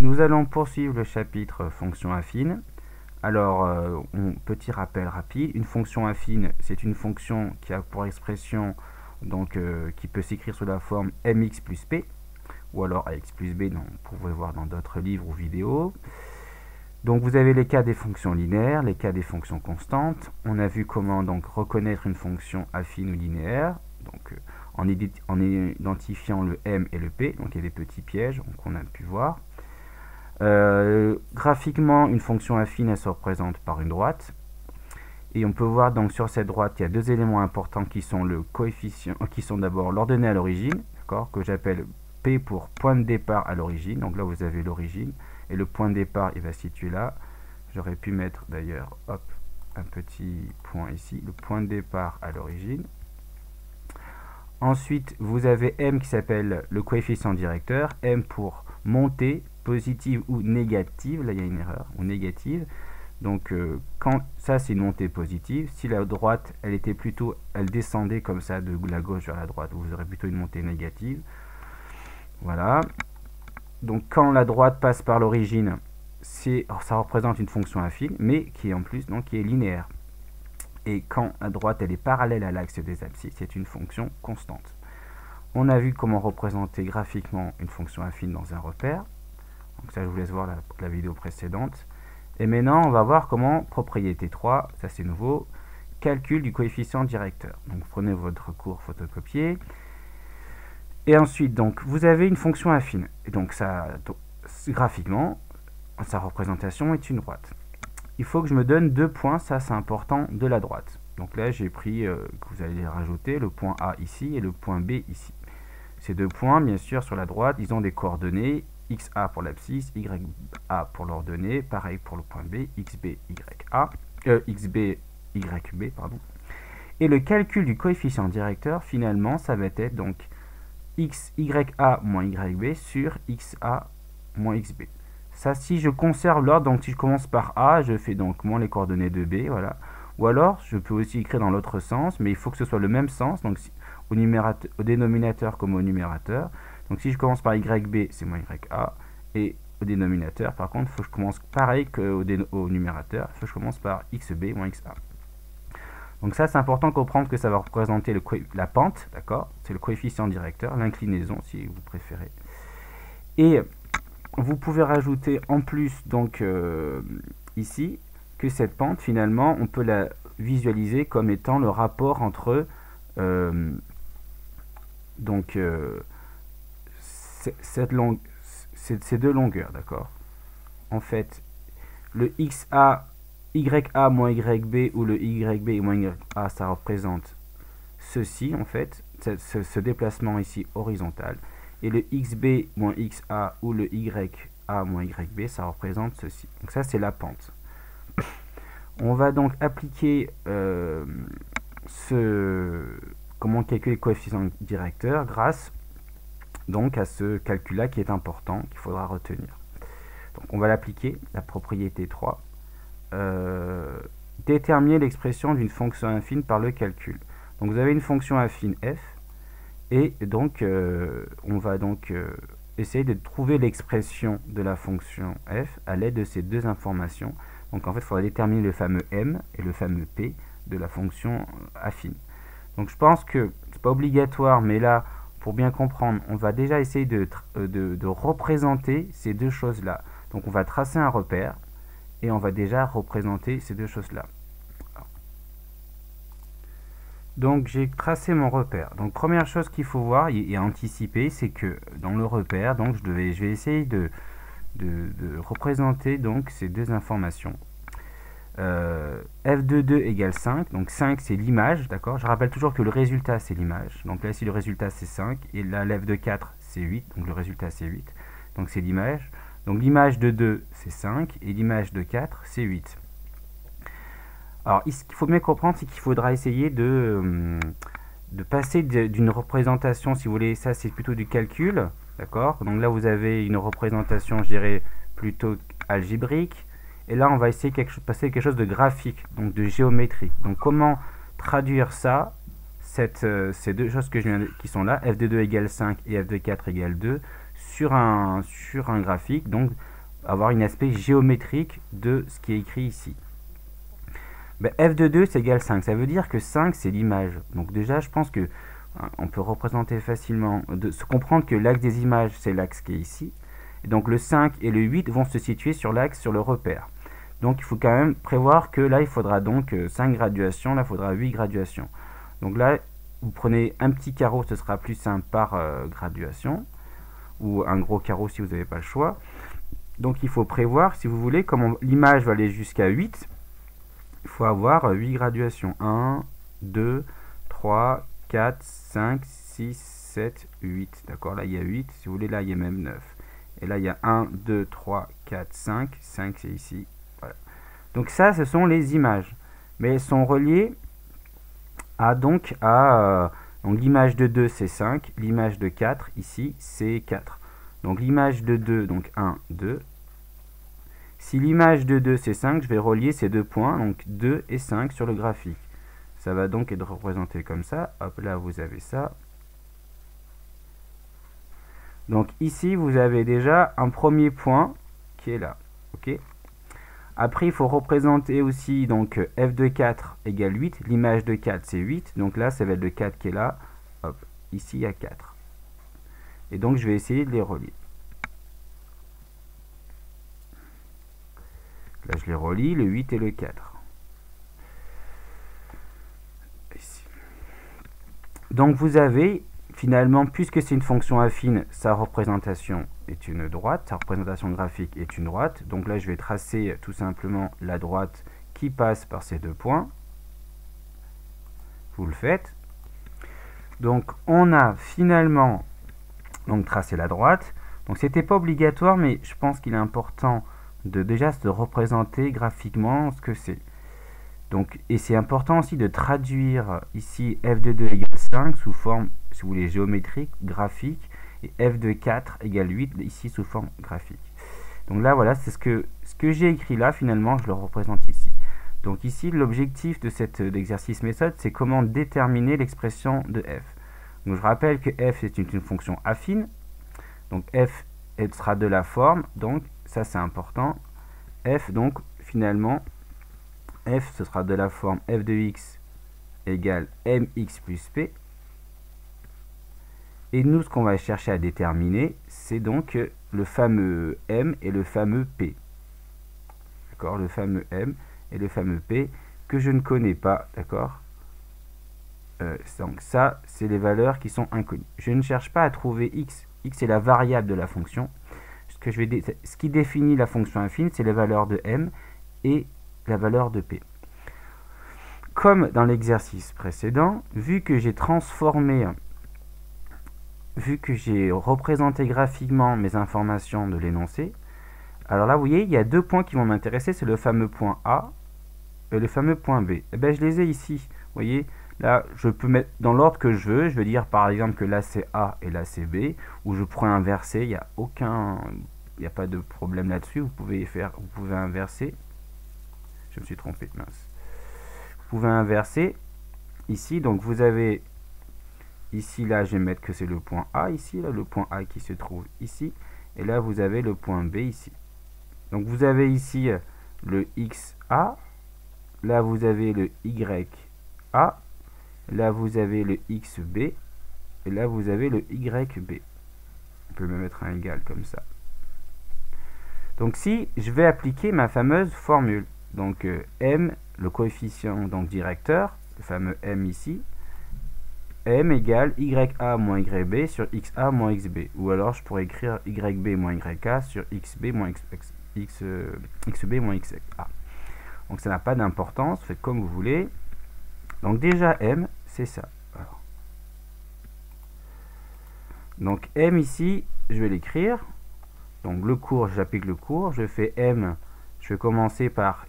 Nous allons poursuivre le chapitre fonction affine. Alors, petit rappel rapide, une fonction affine, c'est une fonction qui a pour expression, donc, qui peut s'écrire sous la forme mx plus p, ou alors ax plus b, donc, vous pouvez voir dans d'autres livres ou vidéos. Donc vous avez les cas des fonctions linéaires, les cas des fonctions constantes. On a vu comment donc reconnaître une fonction affine ou linéaire, donc en identifiant le m et le p, donc il y a des petits pièges qu'on a pu voir. Graphiquement, une fonction affine, elle se représente par une droite. Et on peut voir donc sur cette droite, il y a deux éléments importants qui sont le coefficient, qui sont d'abord l'ordonnée à l'origine, d'accord, que j'appelle P pour point de départ à l'origine. Donc là, vous avez l'origine. Et le point de départ, il va se situer là. J'aurais pu mettre d'ailleurs, hop, un petit point ici, le point de départ à l'origine. Ensuite, vous avez M qui s'appelle le coefficient directeur. M pour montée, positive ou négative. Là, il y a une erreur, ou négative. Donc, quand ça, c'est une montée positive. Si la droite, elle descendait comme ça de la gauche vers la droite, vous aurez plutôt une montée négative. Voilà. Donc, quand la droite passe par l'origine, ça représente une fonction affine, mais qui est en plus, donc, qui est linéaire. Et quand la droite, elle est parallèle à l'axe des abscisses, c'est une fonction constante. On a vu comment représenter graphiquement une fonction affine dans un repère. Donc ça, je vous laisse voir la vidéo précédente. Et maintenant, on va voir comment, propriété 3, ça c'est nouveau, calcul du coefficient directeur. Donc vous prenez votre cours photocopié. Et ensuite, donc, vous avez une fonction affine. Et donc, graphiquement, sa représentation est une droite. Il faut que je me donne deux points, ça c'est important, de la droite. Donc là, j'ai pris, que vous allez rajouter, le point A ici et le point B ici. Ces deux points, bien sûr, sur la droite, ils ont des coordonnées, XA pour l'abscisse, YA pour l'ordonnée, pareil pour le point B, XB, YB, pardon. Et le calcul du coefficient directeur, finalement, ça va être donc XYA moins YB sur XA moins XB. Ça, si je conserve l'ordre, donc si je commence par A, je fais donc moins les coordonnées de B, voilà. Ou alors, je peux aussi écrire dans l'autre sens, mais il faut que ce soit le même sens, donc au dénominateur comme au numérateur. Donc si je commence par YB, c'est moins YA, et au dénominateur, par contre, il faut que je commence pareil qu'au numérateur, il faut que je commence par XB moins XA. Donc ça, c'est important de comprendre que ça va représenter la pente, d'accord? C'est le coefficient directeur, l'inclinaison, si vous préférez. Et vous pouvez rajouter en plus, donc, ici, que cette pente, finalement, on peut la visualiser comme étant le rapport entre, ces deux longueurs, d'accord? En fait, le YA moins YB ou le YB moins YA, ça représente ceci, en fait, ce déplacement ici horizontal. Et le XB moins XA ou le YA moins YB, ça représente ceci. Donc ça, c'est la pente. On va donc appliquer comment calculer le coefficient directeur grâce donc à ce calcul-là qui est important, qu'il faudra retenir. Donc on va l'appliquer, la propriété 3. Déterminer l'expression d'une fonction affine par le calcul. Donc vous avez une fonction affine f, et donc on va donc essayer de trouver l'expression de la fonction f à l'aide de ces deux informations. Donc en fait, il faudra déterminer le fameux m et le fameux p de la fonction affine. Donc je pense que c'est pas obligatoire, mais là, pour bien comprendre, on va déjà essayer de représenter ces deux choses-là. Donc on va tracer un repère et on va déjà représenter ces deux choses-là. Donc j'ai tracé mon repère. Donc première chose qu'il faut voir et anticiper, c'est que dans le repère, donc je vais essayer de représenter donc ces deux informations. F de 2 égale 5, donc 5 c'est l'image, d'accord? Je rappelle toujours que le résultat c'est l'image, donc là ici le résultat c'est 5, et là l'F de 4 c'est 8, donc le résultat c'est 8, donc c'est l'image. Donc l'image de 2 c'est 5, et l'image de 4 c'est 8. Alors ce qu'il faut bien comprendre, c'est qu'il faudra essayer de passer d'une représentation, si vous voulez, ça c'est plutôt du calcul, d'accord? Donc là vous avez une représentation, je dirais, plutôt algébrique. Et là, on va essayer passer quelque chose de graphique, donc de géométrie. Donc, comment traduire ça, ces deux choses qui sont là, f de 2 égale 5 et f de 4 égale 2, sur un graphique. Donc, avoir un aspect géométrique de ce qui est écrit ici. Ben, f de 2 c'est égal 5, ça veut dire que 5 c'est l'image. Donc déjà je pense que on peut représenter facilement, de se comprendre que l'axe des images c'est l'axe qui est ici. Et donc le 5 et le 8 vont se situer sur l'axe, sur le repère. Donc il faut quand même prévoir que là il faudra donc 5 graduations, là il faudra 8 graduations. Donc là vous prenez un petit carreau, ce sera plus simple par graduation, ou un gros carreau si vous n'avez pas le choix. Donc il faut prévoir, si vous voulez, comme l'image va aller jusqu'à 8, il faut avoir 8 graduations. 1, 2, 3, 4, 5, 6, 7, 8. D'accord, là il y a 8, si vous voulez, là il y a même 9. Et là il y a 1, 2, 3, 4, 5. 5 c'est ici. Voilà. Donc ça, ce sont les images. Mais elles sont reliées à donc l'image de 2 c'est 5, l'image de 4 ici c'est 4. Donc l'image de 2, donc 1, 2. Si l'image de 2 c'est 5, je vais relier ces deux points, donc 2 et 5 sur le graphique. Ça va donc être représenté comme ça. Hop, là vous avez ça. Donc ici vous avez déjà un premier point qui est là. Ok. Après il faut représenter aussi donc f de 4 égale 8. L'image de 4 c'est 8. Donc là ça va être le 4 qui est là. Hop, ici il y a 4. Et donc je vais essayer de les relier. Là je les relie, le 8 et le 4. Ici. Donc vous avez finalement, puisque c'est une fonction affine, sa représentation est une droite, sa représentation graphique est une droite. Donc là je vais tracer tout simplement la droite qui passe par ces deux points. Vous le faites. Donc on a finalement donc tracé la droite. Donc c'était pas obligatoire, mais je pense qu'il est important de déjà se représenter graphiquement ce que c'est. Donc, et c'est important aussi de traduire ici f de 2 égale 5 sous forme, si vous voulez, géométrique, graphique, et f de 4 égale 8 ici sous forme graphique. Donc là, voilà, c'est ce que j'ai écrit là, finalement, je le représente ici. Donc ici, l'objectif de cet exercice méthode, c'est comment déterminer l'expression de f. Donc je rappelle que f c'est une fonction affine. Donc f elle sera de la forme, donc ça c'est important. F donc finalement, f ce sera de la forme f de x égale mx plus p. Et nous ce qu'on va chercher à déterminer, c'est donc le fameux m et le fameux p. D'accord, le fameux m et le fameux p que je ne connais pas, d'accord. Donc ça, c'est les valeurs qui sont inconnues. Je ne cherche pas à trouver x. X est la variable de la fonction. Ce qui définit la fonction affine, c'est les valeurs de m et la valeur de p. Comme dans l'exercice précédent, vu que j'ai représenté graphiquement mes informations de l'énoncé, alors là, vous voyez, il y a deux points qui vont m'intéresser, c'est le fameux point A et le fameux point B. Et bien, je les ai ici. Vous voyez, là, je peux mettre dans l'ordre que je veux. Je veux dire, par exemple, que là, c'est A et là, c'est B. Ou je pourrais inverser. Il n'y a pas de problème là-dessus. Vous pouvez inverser. Je me suis trompé, mince. Vous pouvez inverser ici. Donc, vous avez ici, là, je vais mettre que c'est le point A ici. Là, le point A qui se trouve ici. Et là, vous avez le point B ici. Donc, vous avez ici le XA. Là, vous avez le YA. Là, vous avez le XB. Et là, vous avez le YB. On peut me mettre un égal comme ça. Donc, si je vais appliquer ma fameuse formule, donc M, le coefficient donc directeur, le fameux M ici, M égale YA moins YB sur XA moins XB. Ou alors, je pourrais écrire YB moins YA sur XB moins XB moins XA. Donc ça n'a pas d'importance, faites comme vous voulez. Donc déjà M, c'est ça. Alors. Donc M ici, je vais l'écrire. Donc le cours, j'applique le cours. Je fais M, je vais commencer par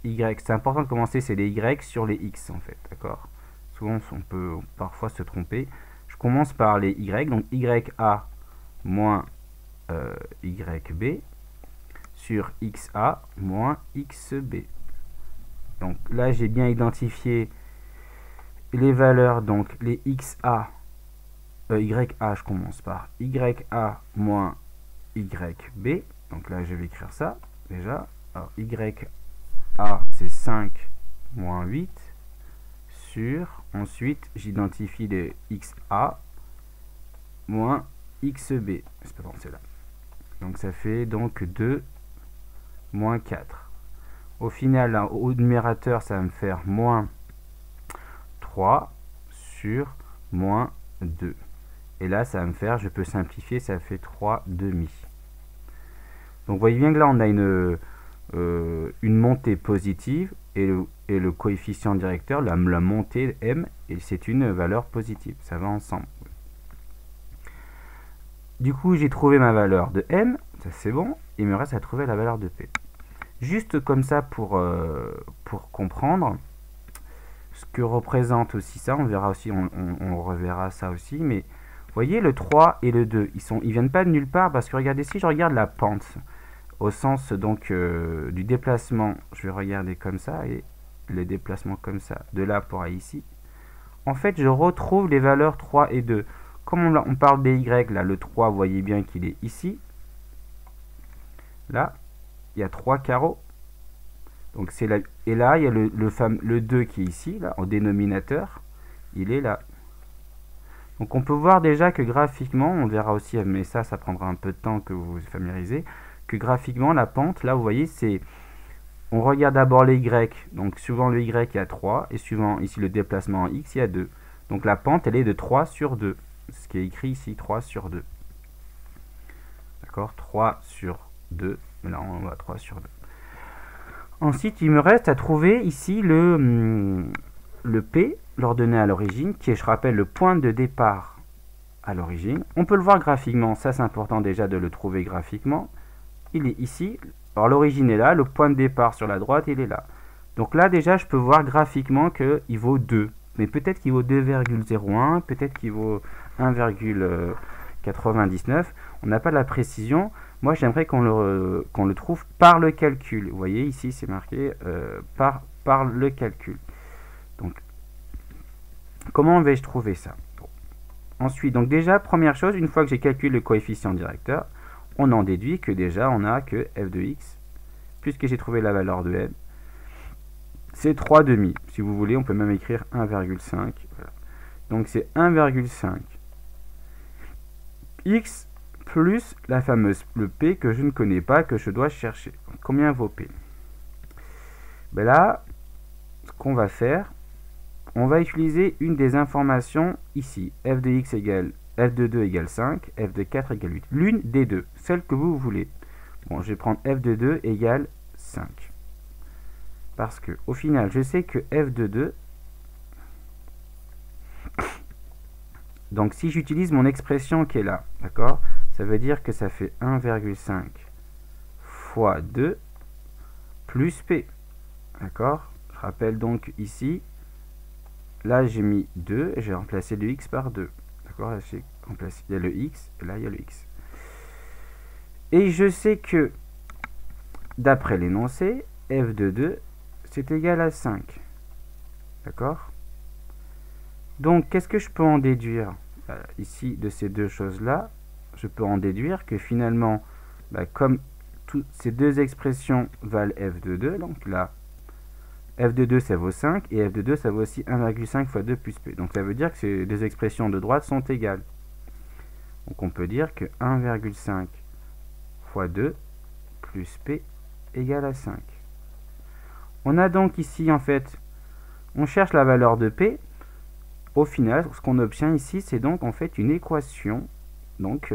Y. C'est important de commencer, c'est les Y sur les X en fait, d'accord. Souvent on peut parfois se tromper. Je commence par les Y, donc YA moins YB sur XA moins XB. Donc là, j'ai bien identifié les valeurs, donc les YA, je commence par YA moins YB. Donc là, je vais écrire ça, déjà. Alors, YA, c'est 5 moins 8 sur, ensuite, j'identifie les XA moins XB. C'est pas bon, c'est là. Donc, ça fait donc 2 moins 4. Au final, là, au numérateur, ça va me faire moins 3 sur moins 2. Et là, ça va me faire, je peux simplifier, ça fait 3 demi. Donc, vous voyez bien que là, on a une montée positive et le coefficient directeur, la montée M, et c'est une valeur positive. Ça va ensemble. Du coup, j'ai trouvé ma valeur de M, ça c'est bon. Il me reste à trouver la valeur de P. Juste comme ça pour comprendre ce que représente aussi ça, on verra aussi, on reverra ça aussi, mais vous voyez le 3 et le 2, ils viennent pas de nulle part parce que regardez, si je regarde la pente au sens donc du déplacement, je vais regarder comme ça et le déplacement comme ça, de là pour ici, en fait je retrouve les valeurs 3 et 2. Comme on parle des Y, là le 3, vous voyez bien qu'il est ici, là il y a 3 carreaux. Donc c'est là, et là il y a le 2 qui est ici, là, en dénominateur, il est là. Donc on peut voir déjà que graphiquement, on verra aussi, mais ça prendra un peu de temps que vous vous familiarisez, que graphiquement la pente, là vous voyez, c'est, on regarde d'abord les Y, donc suivant le Y il y a 3, et suivant ici le déplacement en X il y a 2. Donc la pente elle est de 3 sur 2, ce qui est écrit ici 3 sur 2. D'accord, 3 sur 2, mais là on voit 3 sur 2. Ensuite, il me reste à trouver ici le P, l'ordonnée à l'origine, qui est, je rappelle, le point de départ à l'origine. On peut le voir graphiquement, ça c'est important déjà de le trouver graphiquement. Il est ici, alors l'origine est là, le point de départ sur la droite, il est là. Donc là déjà, je peux voir graphiquement qu'il vaut 2. Mais peut-être qu'il vaut 2,01, peut-être qu'il vaut 1,99. On n'a pas la précision. Moi, j'aimerais qu'on le trouve par le calcul. Vous voyez, ici, c'est marqué par le calcul. Donc, comment vais-je trouver ça? Bon. Ensuite, donc déjà, première chose, une fois que j'ai calculé le coefficient directeur, on en déduit que déjà, on n'a que f de x, puisque j'ai trouvé la valeur de m, c'est 3 demi. Si vous voulez, on peut même écrire 1,5. Voilà. Donc, c'est 1,5 x plus la fameuse le P que je ne connais pas, que je dois chercher. Combien vaut P? Ben là, ce qu'on va faire, on va utiliser une des informations ici. F de x égale, f de 2 égale 5, f de 4 égale 8. L'une des deux, celle que vous voulez. Bon, je vais prendre f de 2 égale 5. Parce que, au final, je sais que f de 2... Donc, si j'utilise mon expression qui est là, d'accord, ça veut dire que ça fait 1,5 fois 2 plus P. D'accord? Je rappelle donc ici, là j'ai mis 2 et j'ai remplacé le x par 2. D'accord? Là j'ai remplacé, il y a le x et là il y a le x. Et je sais que, d'après l'énoncé, f de 2, c'est égal à 5. D'accord? Donc, qu'est-ce que je peux en déduire? Ici, de ces deux choses-là, je peux en déduire que finalement, comme toutes ces deux expressions valent f de 2, donc là, f de 2 ça vaut 5, et f de 2 ça vaut aussi 1,5 fois 2 plus p. Donc ça veut dire que ces deux expressions de droite sont égales. Donc on peut dire que 1,5 fois 2 plus p égale à 5. On a donc ici, en fait, on cherche la valeur de p. Au final, ce qu'on obtient ici, c'est donc en fait une équation donc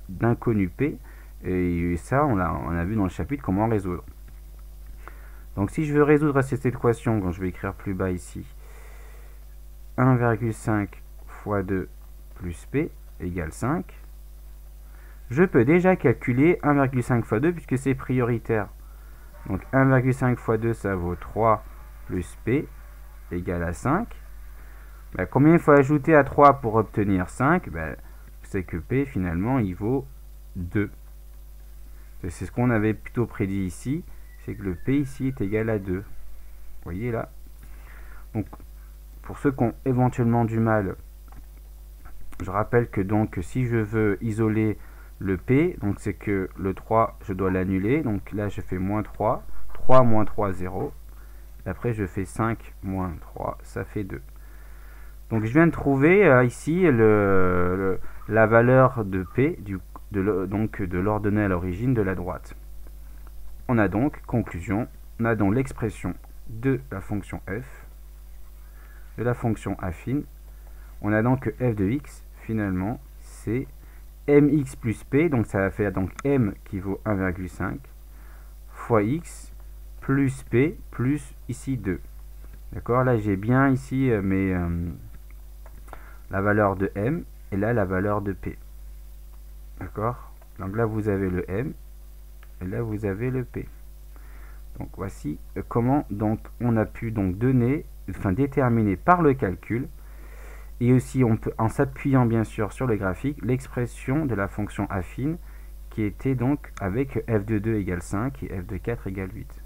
d'inconnu P, et ça on a vu dans le chapitre comment résoudre. Donc si je veux résoudre cette équation, donc je vais écrire plus bas ici, 1,5 fois 2 plus P égale 5, je peux déjà calculer 1,5 fois 2 puisque c'est prioritaire. Donc 1,5 fois 2 ça vaut 3 plus P égale à 5. Combien il faut ajouter à 3 pour obtenir 5? C'est que P finalement il vaut 2. C'est ce qu'on avait plutôt prédit ici, c'est que le P ici est égal à 2. Vous voyez là? Donc pour ceux qui ont éventuellement du mal, je rappelle que donc si je veux isoler Le P, donc c'est que le 3, je dois l'annuler. Donc là, je fais moins 3. 3 moins 3, 0. Après, je fais 5 moins 3, ça fait 2. Donc je viens de trouver ici la valeur de P, donc de l'ordonnée à l'origine de la droite. On a donc, conclusion, on a donc l'expression de la fonction f, de la fonction affine. On a donc que f de x, finalement, c'est mx plus p, donc ça va faire donc m qui vaut 1,5, fois x, plus p, plus ici 2. D'accord, là j'ai bien ici la valeur de m, et là la valeur de p. D'accord, donc là vous avez le m, et là vous avez le p. Donc voici comment donc on a pu donc déterminer par le calcul, et aussi on peut, en s'appuyant bien sûr sur le graphique, l'expression de la fonction affine qui était donc avec f de 2 égale 5 et f de 4 égale 8.